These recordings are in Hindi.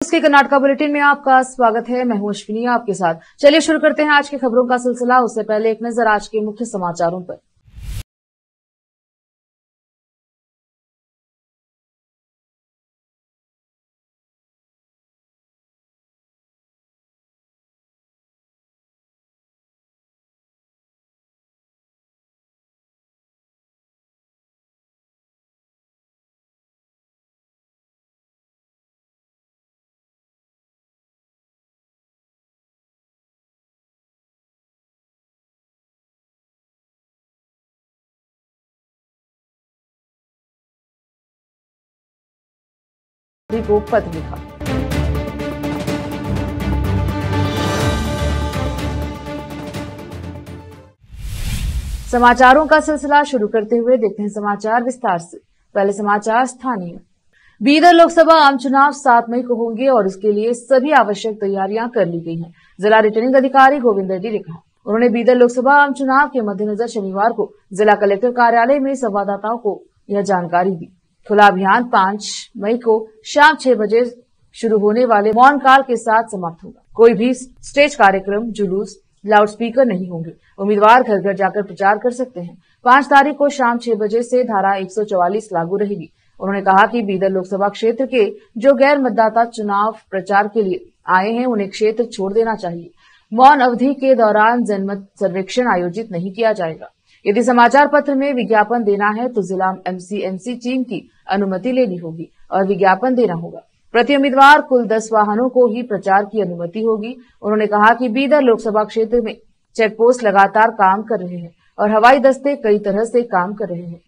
इसके कर्नाटका बुलेटिन में आपका स्वागत है। मैं हूं अश्विनी आपके साथ। चलिए शुरू करते हैं आज की खबरों का सिलसिला। उससे पहले एक नजर आज के मुख्य समाचारों पर। को पत्र लिखा। समाचारों का सिलसिला शुरू करते हुए देखते हैं समाचार विस्तार से। पहले समाचार स्थानीय। बीदर लोकसभा आम चुनाव 7 मई को होंगे और इसके लिए सभी आवश्यक तैयारियां कर ली गई हैं। जिला रिटर्निंग अधिकारी गोविंद रेड्डी ने कहा। उन्होंने बीदर लोकसभा आम चुनाव के मद्देनजर शनिवार को जिला कलेक्टर कार्यालय में संवाददाताओं को यह जानकारी दी। खुला अभियान 5 मई को शाम 6 बजे शुरू होने वाले मौन काल के साथ समाप्त होगा। कोई भी स्टेज कार्यक्रम, जुलूस, लाउडस्पीकर नहीं होंगे। उम्मीदवार घर घर जाकर प्रचार कर सकते हैं। 5 तारीख को शाम 6 बजे से धारा 144 लागू रहेगी। उन्होंने कहा कि बीदर लोकसभा क्षेत्र के जो गैर मतदाता चुनाव प्रचार के लिए आए हैं उन्हें क्षेत्र छोड़ देना चाहिए। मौन अवधि के दौरान जनमत सर्वेक्षण आयोजित नहीं किया जाएगा। यदि समाचार पत्र में विज्ञापन देना है तो जिला एमसी टीम की अनुमति लेनी होगी और विज्ञापन देना होगा। प्रति उम्मीदवार कुल 10 वाहनों को ही प्रचार की अनुमति होगी। उन्होंने कहा कि बीदर लोकसभा क्षेत्र में चेकपोस्ट लगातार काम कर रहे हैं और हवाई दस्ते कई तरह से काम कर रहे हैं।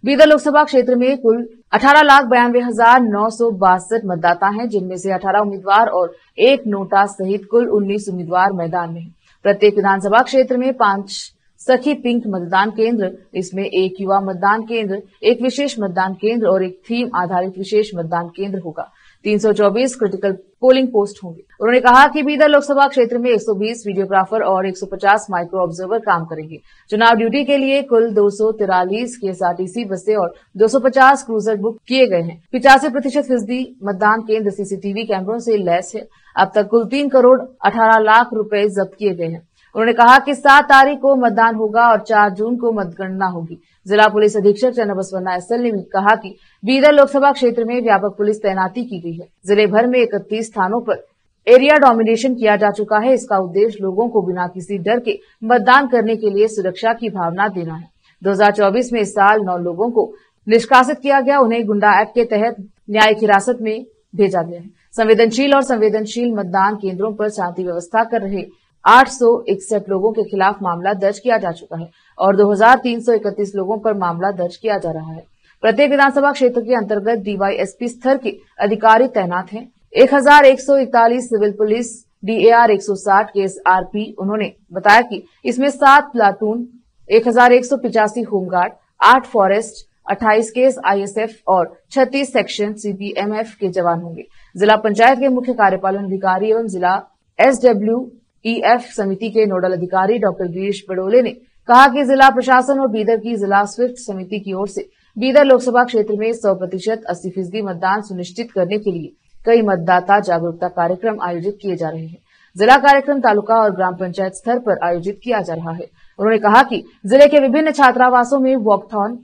बीदर लोकसभा क्षेत्र में कुल 18,92,962 मतदाता हैं, जिनमें से 18 उम्मीदवार और 1 नोटा सहित कुल 19 उम्मीदवार मैदान में हैं। प्रत्येक विधानसभा क्षेत्र में 5 सखी पिंक मतदान केंद्र, इसमें 1 युवा मतदान केंद्र, 1 विशेष मतदान केंद्र और 1 थीम आधारित विशेष मतदान केंद्र होगा। 324 क्रिटिकल पोलिंग पोस्ट होंगे। उन्होंने कहा कि बीदर लोकसभा क्षेत्र में 120 वीडियोग्राफर और 150 माइक्रो ऑब्जर्वर काम करेंगे। चुनाव ड्यूटी के लिए कुल 243 केएसआरटीसी बसें और 250 क्रूजर बुक किए गए हैं। 85% फीसदी मतदान केंद्र सीसीटीवी कैमरों से लैस है। अब तक कुल 3 करोड़ 18 लाख रुपए जब्त किए गए हैं। उन्होंने कहा कि 7 तारीख को मतदान होगा और 4 जून को मतगणना होगी। जिला पुलिस अधीक्षक चन्नबसवन्ना एसएल ने कहा कि बीदर लोकसभा क्षेत्र में व्यापक पुलिस तैनाती की गई है। जिले भर में 31 स्थानों पर एरिया डोमिनेशन किया जा चुका है। इसका उद्देश्य लोगों को बिना किसी डर के मतदान करने के लिए सुरक्षा की भावना देना है। 2024 में इस साल 9 लोगों को निष्कासित किया गया। उन्हें गुंडा एक्ट के तहत न्यायिक हिरासत में भेजा गया है। संवेदनशील मतदान केंद्रों पर शांति व्यवस्था कर रहे 861 लोगों के खिलाफ मामला दर्ज किया जा चुका है और 2331 लोगों पर मामला दर्ज किया जा रहा है। प्रत्येक विधानसभा क्षेत्र के अंतर्गत डीवाईएसपी स्तर के अधिकारी तैनात हैं। 1141 सिविल पुलिस, डीएआर 160 केएसआरपी। उन्होंने बताया कि इसमें 7 platoon, 1185 home guard, 8 forest, 28 case ISF और 36 सेक्शन सीपीएमएफ के जवान होंगे। जिला पंचायत के मुख्य कार्यपालन अधिकारी एवं जिला SWEF समिति के नोडल अधिकारी डॉक्टर गिरीश बडोले ने कहा कि जिला प्रशासन और बीदर की जिला स्विफ्ट समिति की ओर से बीदर लोकसभा क्षेत्र में 100% 80% मतदान सुनिश्चित करने के लिए कई मतदाता जागरूकता कार्यक्रम आयोजित किए जा रहे हैं। जिला कार्यक्रम तालुका और ग्राम पंचायत स्तर पर आयोजित किया जा रहा है। उन्होंने कहा कि जिले के विभिन्न छात्रावासों में वॉकथॉन,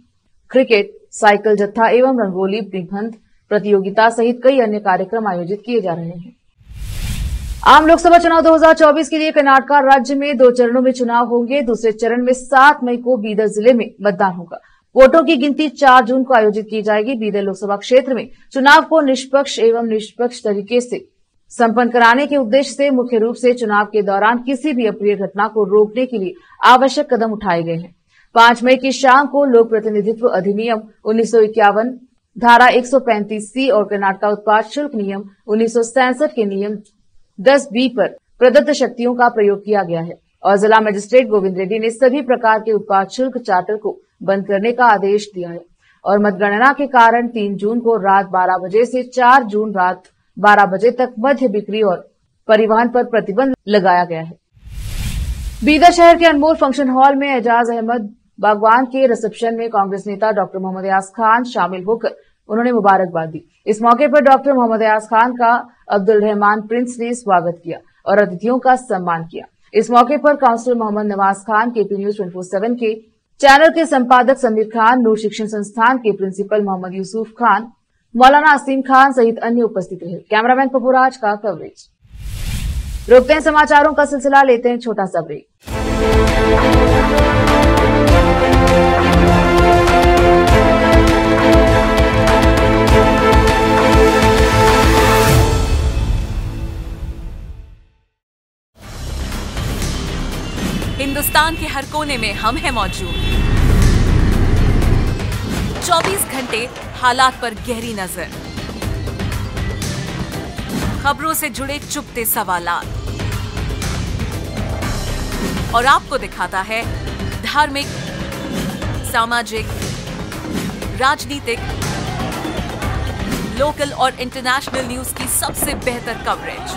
क्रिकेट, साइकिल जत्था एवं रंगोली निबंध प्रतियोगिता सहित कई अन्य कार्यक्रम आयोजित किए जा रहे हैं। आम लोकसभा चुनाव 2024 के लिए कर्नाटका राज्य में 2 चरणों में चुनाव होंगे। दूसरे चरण में 7 मई को बीदर जिले में मतदान होगा। वोटों की गिनती 4 जून को आयोजित की जाएगी। बीदर लोकसभा क्षेत्र में चुनाव को निष्पक्ष तरीके से संपन्न कराने के उद्देश्य से मुख्य रूप से चुनाव के दौरान किसी भी अप्रिय घटना को रोकने के लिए आवश्यक कदम उठाए गए हैं। 5 मई की शाम को लोक प्रतिनिधित्व अधिनियम 1951, धारा 135C और कर्नाटका उत्पाद शुल्क नियम 1967 के नियम 10B पर प्रदत्त शक्तियों का प्रयोग किया गया है और जिला मजिस्ट्रेट गोविंद रेड्डी ने सभी प्रकार के उत्पाद शुल्क चार्टर को बंद करने का आदेश दिया है और मतगणना के कारण 3 जून को रात 12 बजे से 4 जून रात 12 बजे तक मद्य बिक्री और परिवहन पर प्रतिबंध लगाया गया है। बीदर शहर के अनमोल फंक्शन हॉल में एजाज अहमद बागवान के रिसेप्शन में कांग्रेस नेता डॉक्टर मोहम्मद अयाज खान शामिल होकर उन्होंने मुबारकबाद दी। इस मौके पर डॉक्टर मोहम्मद अयाज खान का अब्दुल रहमान प्रिंस ने स्वागत किया और अतिथियों का सम्मान किया। इस मौके पर counsellor Mohammad Nawaz Khan, KP news 24/7 के चैनल के संपादक समीर खान, नूर शिक्षण संस्थान के प्रिंसिपल मोहम्मद यूसुफ खान, मौलाना असीम खान सहित अन्य उपस्थित रहे। कैमरामैन पपुराज का कवरेज। रोकते हैं समाचारों का सिलसिला, लेते हैं छोटा सा ब्रेक। हिंदुस्तान के हर कोने में हम हैं मौजूद। 24 घंटे हालात पर गहरी नजर, खबरों से जुड़े चुपते सवालात, और आपको दिखाता है धार्मिक, सामाजिक, राजनीतिक, लोकल और इंटरनेशनल न्यूज की सबसे बेहतर कवरेज,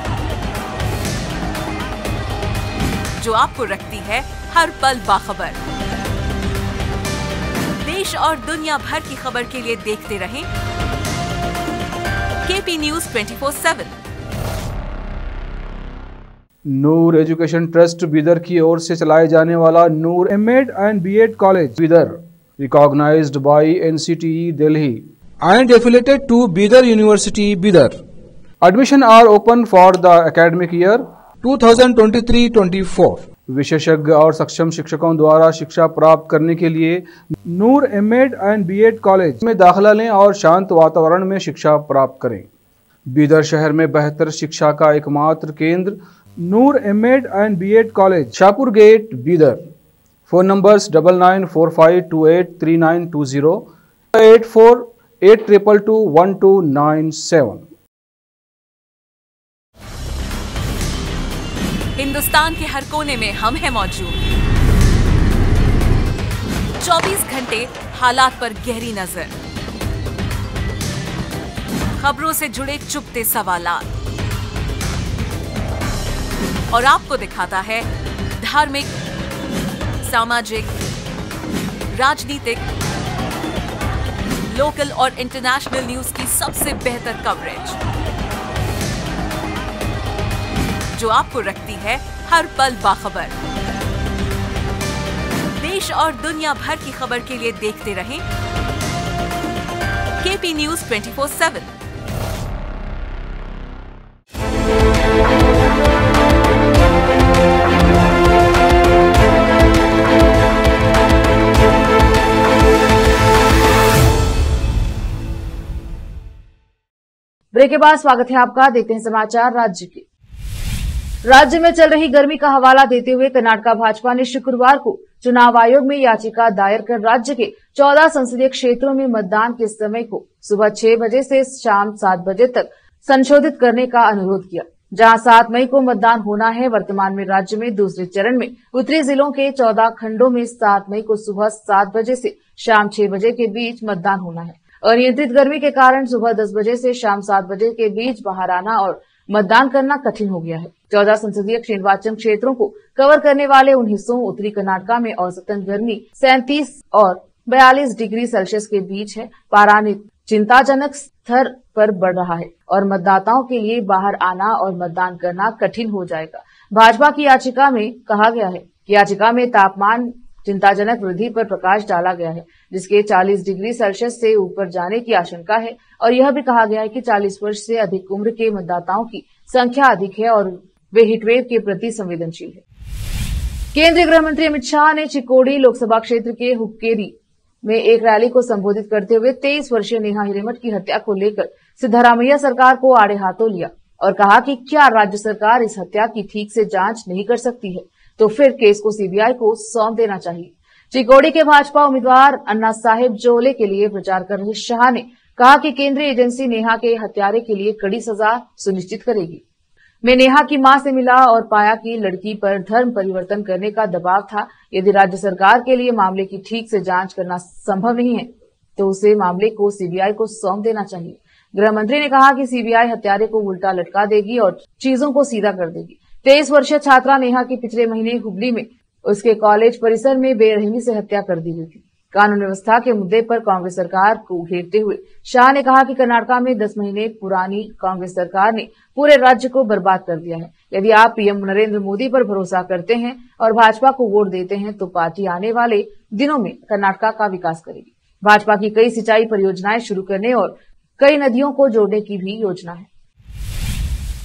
जो आपको रखती है हर पल बाखबर। देश और दुनिया भर की खबर के लिए देखते रहें KP news 24/7। Noor education trust Bidar की ओर से चलाए जाने वाला Noor MEd and BEd college Bidar, recognised by NCTE Delhi and affiliated to Bidar University, Bidar. Admission are open for the academic year 2023-24. विशेषज्ञ और सक्षम शिक्षकों द्वारा शिक्षा प्राप्त करने के लिए नूर एमएड एंड बीएड कॉलेज में दाखिला लें और शांत वातावरण में शिक्षा प्राप्त करें। बीदर शहर में बेहतर शिक्षा का एकमात्र केंद्र Noor MEd and BEd college, Shahpur gate, Bidar. Phone numbers 9945283920, 8482221297। Hindustan के हर कोने में हम हैं मौजूद। 24 घंटे हालात पर गहरी नजर, खबरों से जुड़े चुपते सवालात, और आपको दिखाता है धार्मिक, सामाजिक, राजनीतिक, लोकल और इंटरनेशनल न्यूज की सबसे बेहतर कवरेज, जो आपको रखती है हर पल बाखबर। देश और दुनिया भर की खबर के लिए देखते रहें केपी न्यूज 24/7। ब्रेक के बाद स्वागत है आपका। देखते हैं समाचार राज्य के। राज्य में चल रही गर्मी का हवाला देते हुए कर्नाटक भाजपा ने शुक्रवार को चुनाव आयोग में याचिका दायर कर राज्य के 14 संसदीय क्षेत्रों में मतदान के समय को सुबह 6 बजे से शाम 7 बजे तक संशोधित करने का अनुरोध किया। जहां 7 मई को मतदान होना है, वर्तमान में राज्य में दूसरे चरण में उत्तरी जिलों के 14 खंडों में 7 मई को सुबह 7 बजे से शाम 6 बजे के बीच मतदान होना है। अनियंत्रित गर्मी के कारण सुबह 10 बजे से शाम 7 बजे के बीच बाहर आना और मतदान करना कठिन हो गया है। 14 संसदीय निर्वाचन क्षेत्रों को कवर करने वाले उन हिस्सों उत्तरी कर्नाटक में औसतन गर्मी 37 और 42 डिग्री सेल्सियस के बीच है। पारा चिंताजनक स्तर पर बढ़ रहा है और मतदाताओं के लिए बाहर आना और मतदान करना कठिन हो जाएगा। भाजपा की याचिका में कहा गया है कि याचिका में तापमान चिंताजनक वृद्धि पर प्रकाश डाला गया है, जिसके 40 डिग्री सेल्सियस से ऊपर जाने की आशंका है। और यह भी कहा गया है कि 40 वर्ष से अधिक उम्र के मतदाताओं की संख्या अधिक है और वे हीटवेव के प्रति संवेदनशील है। केंद्रीय गृह मंत्री अमित शाह ने चिकोड़ी लोकसभा क्षेत्र के हुक्केरी में एक रैली को संबोधित करते हुए 23 वर्षीय नेहा हिरेमठ की हत्या को लेकर सिद्धारमैया सरकार को आड़े हाथों लिया और कहा कि क्या राज्य सरकार इस हत्या की ठीक से जांच नहीं कर सकती है, तो फिर केस को सीबीआई को सौंप देना चाहिए। चिकोड़ी के भाजपा उम्मीदवार अन्ना साहेब जोले के लिए प्रचार कर रहे शाह ने कहा कि केंद्रीय एजेंसी नेहा के हत्यारे के लिए कड़ी सजा सुनिश्चित करेगी। मैं नेहा की मां से मिला और पाया कि लड़की पर धर्म परिवर्तन करने का दबाव था। यदि राज्य सरकार के लिए मामले की ठीक से जांच करना संभव नहीं है, तो उसे मामले को सीबीआई को सौंप देना चाहिए। गृह मंत्री ने कहा कि सीबीआई हत्यारे को उल्टा लटका देगी और चीजों को सीधा कर देगी। 23 वर्षीय छात्रा नेहा की पिछले महीने हुबली में उसके कॉलेज परिसर में बेरहमी से हत्या कर दी गई थी। कानून व्यवस्था के मुद्दे पर कांग्रेस सरकार को घेरते हुए शाह ने कहा कि कर्नाटक में 10 महीने पुरानी कांग्रेस सरकार ने पूरे राज्य को बर्बाद कर दिया है। यदि आप पीएम नरेंद्र मोदी पर भरोसा करते हैं और भाजपा को वोट देते हैं तो पार्टी आने वाले दिनों में कर्नाटक का विकास करेगी। भाजपा की कई सिंचाई परियोजनाएं शुरू करने और कई नदियों को जोड़ने की भी योजना है।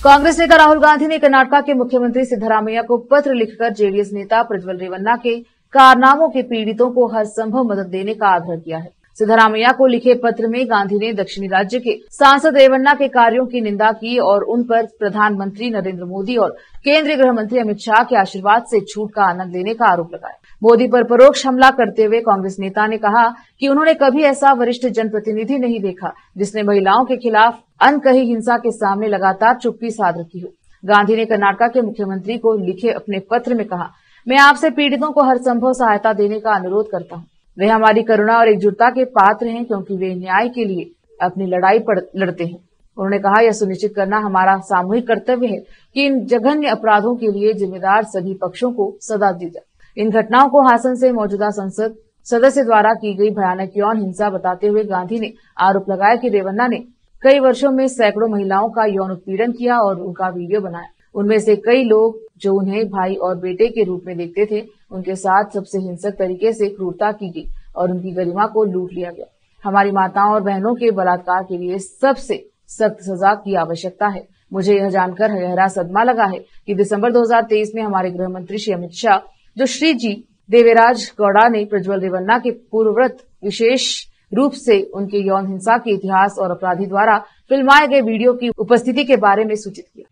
कांग्रेस नेता राहुल गांधी ने कर्नाटक के मुख्यमंत्री सिद्धरामैया को पत्र लिखकर जेडीएस नेता प्रज्वल रेवन्ना के कारनामों के पीड़ितों को हर संभव मदद देने का आग्रह किया है। सिद्धरामैया को लिखे पत्र में गांधी ने दक्षिणी राज्य के सांसद रेवन्ना के कार्यों की निंदा की और उन पर प्रधानमंत्री नरेंद्र मोदी और केंद्रीय गृह मंत्री अमित शाह के आशीर्वाद से छूट का आनंद लेने का आरोप लगाया। मोदी पर परोक्ष हमला करते हुए कांग्रेस नेता ने कहा कि उन्होंने कभी ऐसा वरिष्ठ जनप्रतिनिधि नहीं देखा जिसने महिलाओं के खिलाफ अनकही हिंसा के सामने लगातार चुप्पी साध रखी हो। गांधी ने कर्नाटक के मुख्यमंत्री को लिखे अपने पत्र में कहा, मैं आपसे पीड़ितों को हर संभव सहायता देने का अनुरोध करता हूं। वे हमारी करुणा और एकजुटता के पात्र हैं क्योंकि वे न्याय के लिए अपनी लड़ाई लड़ते हैं। उन्होंने कहा, यह सुनिश्चित करना हमारा सामूहिक कर्तव्य है कि इन जघन्य अपराधों के लिए जिम्मेदार सभी पक्षों को सजा दी जाए। इन घटनाओं को हासन से मौजूदा संसद सदस्य द्वारा की गई भयानक यौन हिंसा बताते हुए गांधी ने आरोप लगाया कि रेवन्ना ने कई वर्षों में सैकड़ों महिलाओं का यौन उत्पीड़न किया और उनका वीडियो बनाया। उनमें से कई लोग जो उन्हें भाई और बेटे के रूप में देखते थे, उनके साथ सबसे हिंसक तरीके से क्रूरता की गई और उनकी गरिमा को लूट लिया गया। हमारी माताओं और बहनों के बलात्कार के लिए सबसे सख्त सजा की आवश्यकता है। मुझे यह जानकर गहरा सदमा लगा है कि दिसंबर 2023 में हमारे गृह मंत्री श्री अमित शाह, जो श्री जी देवेराज गौड़ा ने प्रज्वल रेवन्ना के पूर्वव्रत विशेष रूप से उनके यौन हिंसा के इतिहास और अपराधी द्वारा फिल्माए गए वीडियो की उपस्थिति के बारे में सूचित किया।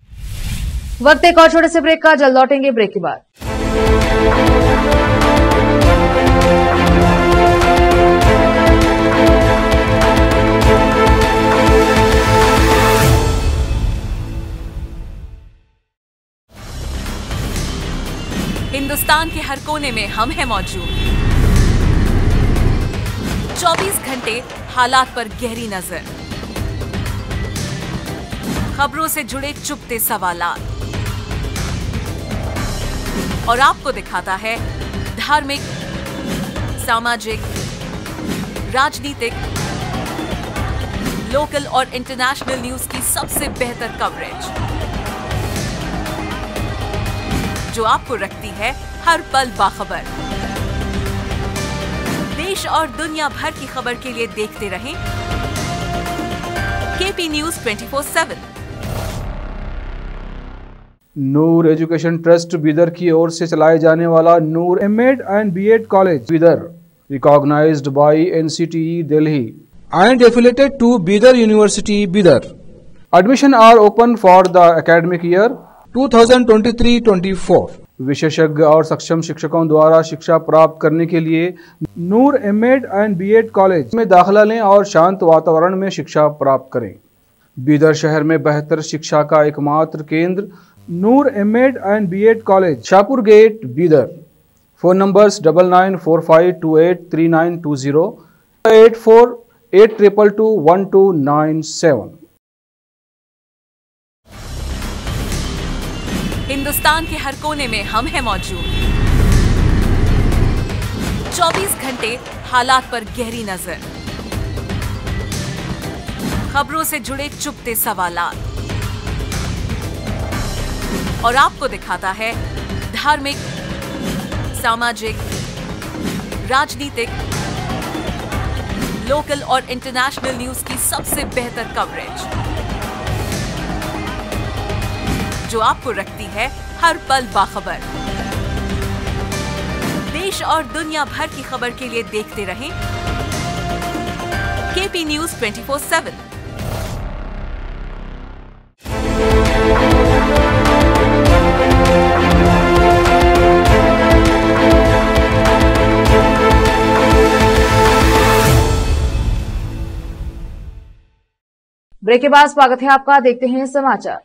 वक्त एक और छोटे से ब्रेक का, जल्द लौटेंगे ब्रेक के बाद। हिंदुस्तान के हर कोने में हम हैं मौजूद। 24 घंटे हालात पर गहरी नजर, खबरों से जुड़े चुपते सवालात और आपको दिखाता है धार्मिक, सामाजिक, राजनीतिक, लोकल और इंटरनेशनल न्यूज की सबसे बेहतर कवरेज जो आपको रखती है हर पल बाखबर। देश और दुनिया भर की खबर के लिए देखते रहें KP news 24/7। Noor education trust Bidar की ओर से चलाए जाने वाला Noor MEd and BEd college Bidar, recognised by NCTE Delhi and affiliated to Bidar University, Bidar. Admission are open for the academic year 2023-24. विशेषज्ञ और सक्षम शिक्षकों द्वारा शिक्षा प्राप्त करने के लिए नूर एमएड एंड बीएड कॉलेज में दाखिला लें और शांत वातावरण में शिक्षा प्राप्त करें। बीदर शहर में बेहतर शिक्षा का एकमात्र केंद्र Noor MEd and BEd college, Shahpur gate, Bidar. Phone numbers 9945283920, 8482221297। Hindustan के हर कोने में हम हैं मौजूद। 24 घंटे हालात पर गहरी नजर, खबरों से जुड़े चुपते सवालात और आपको दिखाता है धार्मिक, सामाजिक, राजनीतिक, लोकल और इंटरनेशनल न्यूज की सबसे बेहतर कवरेज जो आपको रखती है हर पल बाखबर। देश और दुनिया भर की खबर के लिए देखते रहें केपी न्यूज 24/7। ब्रेक के बाद स्वागत है आपका। देखते हैं समाचार।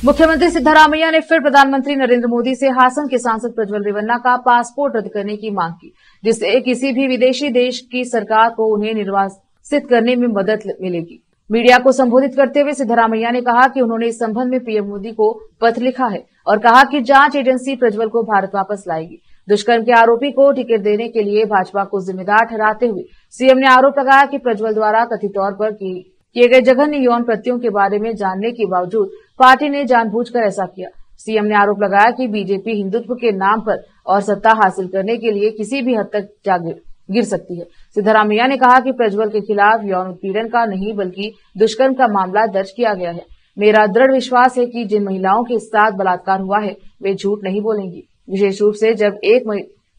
मुख्यमंत्री सिद्धरामैया ने फिर प्रधानमंत्री नरेंद्र मोदी से हासन के सांसद प्रज्वल रेवन्ना का पासपोर्ट रद्द करने की मांग की, जिससे किसी भी विदेशी देश की सरकार को उन्हें निर्वासित करने में मदद मिलेगी। मीडिया को संबोधित करते हुए सिद्धरामैया ने कहा कि उन्होंने इस संबंध में पीएम मोदी को पत्र लिखा है और कहा कि जांच एजेंसी प्रज्वल को भारत वापस लाएगी। दुष्कर्म के आरोपी को टिकट देने के लिए भाजपा को जिम्मेदार ठहराते हुए सीएम ने आरोप लगाया कि प्रज्वल द्वारा कथित तौर पर किए गए जघन्य यौन कृत्यों के बारे में जानने के बावजूद पार्टी ने जानबूझकर ऐसा किया। सीएम ने आरोप लगाया कि बीजेपी हिंदुत्व के नाम पर और सत्ता हासिल करने के लिए किसी भी हद तक जा गिर सकती है। सिद्धरामैया ने कहा कि प्रज्वल के खिलाफ यौन उत्पीड़न का नहीं बल्कि दुष्कर्म का मामला दर्ज किया गया है। मेरा दृढ़ विश्वास है कि जिन महिलाओं के साथ बलात्कार हुआ है वे झूठ नहीं बोलेंगी। विशेष रूप से जब एक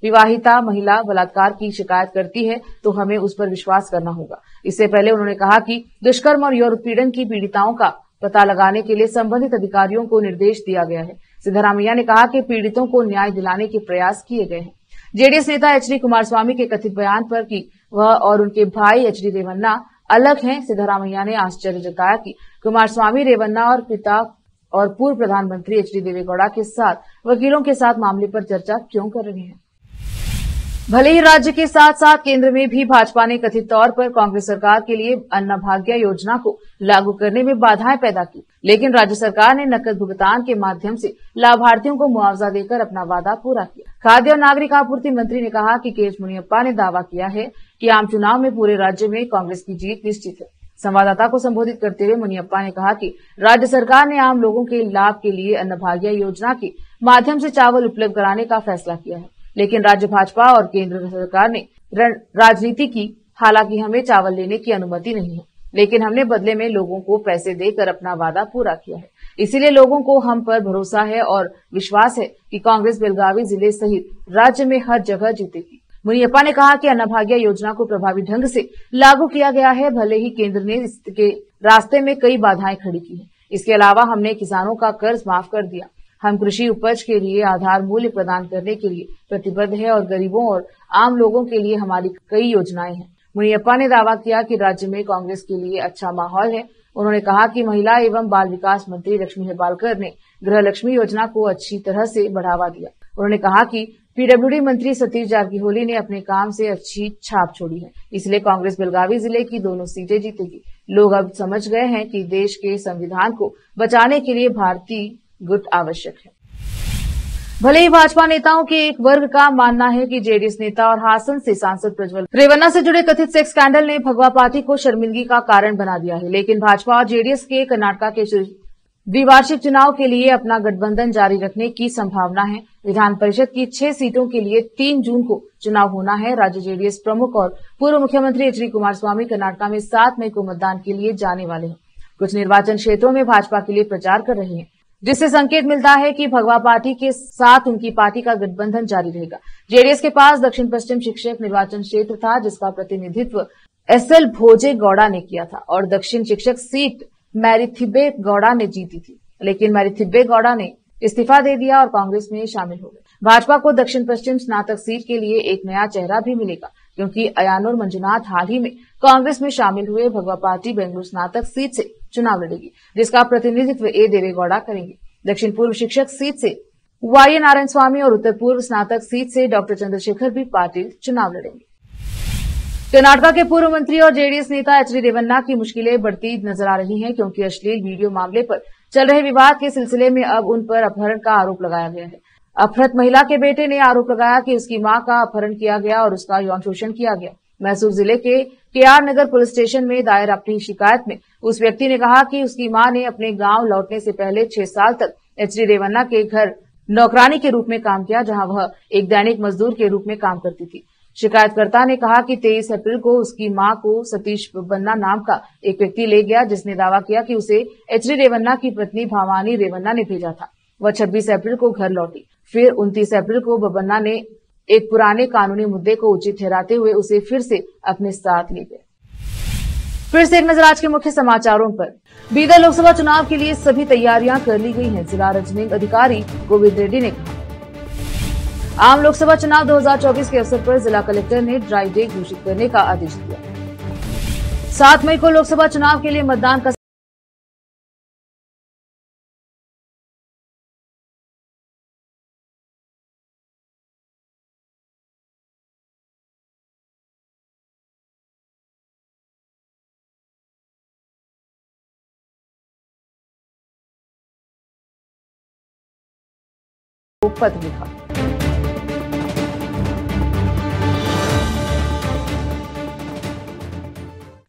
विवाहिता महिला बलात्कार की शिकायत करती है तो हमें उस पर विश्वास करना होगा। इससे पहले उन्होंने कहा कि दुष्कर्म और यौन उत्पीड़न की पीड़िताओं का पता लगाने के लिए संबंधित अधिकारियों को निर्देश दिया गया है। सिद्धरामैया ने कहा कि पीड़ितों को न्याय दिलाने के प्रयास किए गए हैं। जेडीएस नेता एचडी कुमारस्वामी के कथित बयान पर कि वह और उनके भाई एचडी रेवन्ना अलग हैं, सिद्धरामैया ने आश्चर्य जताया कि कुमारस्वामी रेवन्ना और पिता और पूर्व प्रधानमंत्री एचडी देवेगौड़ा के साथ वकीलों के साथ मामले पर चर्चा क्यों कर रहे हैं। भले ही राज्य के साथ साथ केंद्र में भी भाजपा ने कथित तौर पर कांग्रेस सरकार के लिए अन्नभाग्य योजना को लागू करने में बाधाएं पैदा की, लेकिन राज्य सरकार ने नकद भुगतान के माध्यम से लाभार्थियों को मुआवजा देकर अपना वादा पूरा किया। खाद्य और नागरिक आपूर्ति मंत्री ने कहा कि के एच मुनियप्पा ने दावा किया है कि आम चुनाव में पूरे राज्य में कांग्रेस की जीत निश्चित है। संवाददाता को संबोधित करते हुए मुनियप्पा ने कहा कि राज्य सरकार ने आम लोगों के लाभ के लिए अन्नभाग्य योजना के माध्यम से चावल उपलब्ध कराने का फैसला किया है, लेकिन राज्य भाजपा और केंद्र सरकार ने राजनीति की। हालांकि हमें चावल लेने की अनुमति नहीं है, लेकिन हमने बदले में लोगों को पैसे देकर अपना वादा पूरा किया है। इसीलिए लोगों को हम पर भरोसा है और विश्वास है कि कांग्रेस बेलगावी जिले सहित राज्य में हर जगह जीतेगी। मुनियप्पा ने कहा कि अन्नभाग्य योजना को प्रभावी ढंग से लागू किया गया है, भले ही केंद्र ने इसके रास्ते में कई बाधाएं खड़ी की हैं। इसके अलावा हमने किसानों का कर्ज माफ कर दिया। हम कृषि उपज के लिए आधार मूल्य प्रदान करने के लिए प्रतिबद्ध है और गरीबों और आम लोगों के लिए हमारी कई योजनाएं हैं। मुनियप्पा ने दावा किया कि राज्य में कांग्रेस के लिए अच्छा माहौल है। उन्होंने कहा कि महिला एवं बाल विकास मंत्री लक्ष्मी हेब्बालकर ने गृह लक्ष्मी योजना को अच्छी तरह से बढ़ावा दिया। उन्होंने कहा कि पीडब्ल्यूडी मंत्री सतीश जारकीहोली ने अपने काम से अच्छी छाप छोड़ी है, इसलिए कांग्रेस बेलगावी जिले की दोनों सीटें जीतेगी। लोग अब समझ गए हैं कि देश के संविधान को बचाने के लिए भारतीय गुट आवश्यक है। भले ही भाजपा नेताओं के एक वर्ग का मानना है कि जेडीएस नेता और हासन से सांसद प्रज्वल रेवन्ना से जुड़े कथित सेक्स स्कैंडल ने भगवा पार्टी को शर्मिंदगी का कारण बना दिया है, लेकिन भाजपा और जेडीएस के कर्नाटक के द्विवार्षिक चुनाव के लिए अपना गठबंधन जारी रखने की संभावना है। विधान परिषद की 6 सीटों के लिए 3 जून को चुनाव होना है। राज्य जेडीएस प्रमुख और पूर्व मुख्यमंत्री एचडी कुमारस्वामी कर्नाटक में 7 मई को मतदान के लिए जाने वाले हैं। कुछ निर्वाचन क्षेत्रों में भाजपा के लिए प्रचार कर रहे हैं, जिससे संकेत मिलता है कि भगवा पार्टी के साथ उनकी पार्टी का गठबंधन जारी रहेगा। जेडीएस के पास दक्षिण पश्चिम शिक्षक निर्वाचन क्षेत्र था, जिसका प्रतिनिधित्व एसएल भोजे गौड़ा ने किया था और दक्षिण शिक्षक सीट मैरीथिब्बे गौड़ा ने जीती थी, लेकिन मैरीथिब्बे गौड़ा ने इस्तीफा दे दिया और कांग्रेस में शामिल हो गए। भाजपा को दक्षिण पश्चिम स्नातक सीट के लिए एक नया चेहरा भी मिलेगा, क्योंकि अयानुर मंजुनाथ हाल ही में कांग्रेस में शामिल हुए। भगवा पार्टी बेंगलुरु स्नातक सीट से चुनाव लड़ेगी, जिसका प्रतिनिधित्व ए देवेगौड़ा करेंगे। दक्षिण पूर्व शिक्षक सीट से वाई नारायण स्वामी और उत्तर पूर्व स्नातक सीट से डॉक्टर चंद्रशेखर भी पाटिल चुनाव लड़ेंगे। कर्नाटक के पूर्व मंत्री और जेडीएस नेता एचडी रेवन्ना की मुश्किलें बढ़ती नजर आ रही हैं, क्योंकि अश्लील वीडियो मामले पर चल रहे विवाद के सिलसिले में अब उन पर अपहरण का आरोप लगाया गया है। अपहृत महिला के बेटे ने आरोप लगाया कि उसकी मां का अपहरण किया गया और उसका यौन शोषण किया गया। मैसूर जिले के केआर नगर पुलिस स्टेशन में दायर अपनी शिकायत में उस व्यक्ति ने कहा कि उसकी मां ने अपने गांव लौटने से पहले 6 साल तक एचडी रेवन्ना के घर नौकरानी के रूप में काम किया, जहां वह एक दैनिक मजदूर के रूप में काम करती थी। शिकायतकर्ता ने कहा कि 23 अप्रैल को उसकी मां को सतीश बन्ना नाम का एक व्यक्ति ले गया, जिसने दावा किया कि उसे एचडी रेवन्ना की पत्नी भावानी रेवन्ना ने भेजा था। वह 26 अप्रैल को घर लौटी। फिर 29 अप्रैल को बन्ना ने एक पुराने कानूनी मुद्दे को उचित ठहराते हुए उसे फिर से अपने साथ ले गए। फिर से एक नजर आज के मुख्य समाचारों पर। बीदर लोकसभा चुनाव के लिए सभी तैयारियां कर ली गई हैं, जिला रिटर्निंग अधिकारी गोविंद रेड्डी ने कहा। आम लोकसभा चुनाव 2024 के अवसर पर जिला कलेक्टर ने ड्राई डे घोषित करने का आदेश दिया। 7 मई को लोकसभा चुनाव के लिए मतदान का पत्र लिखा।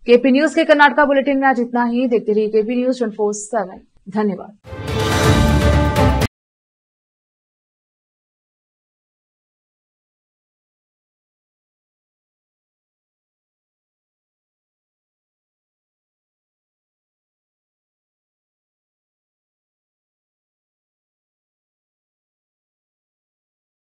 केपी न्यूज के कर्नाटका बुलेटिन में आज इतना ही। देखते रहिए केपी न्यूज 24/7। धन्यवाद।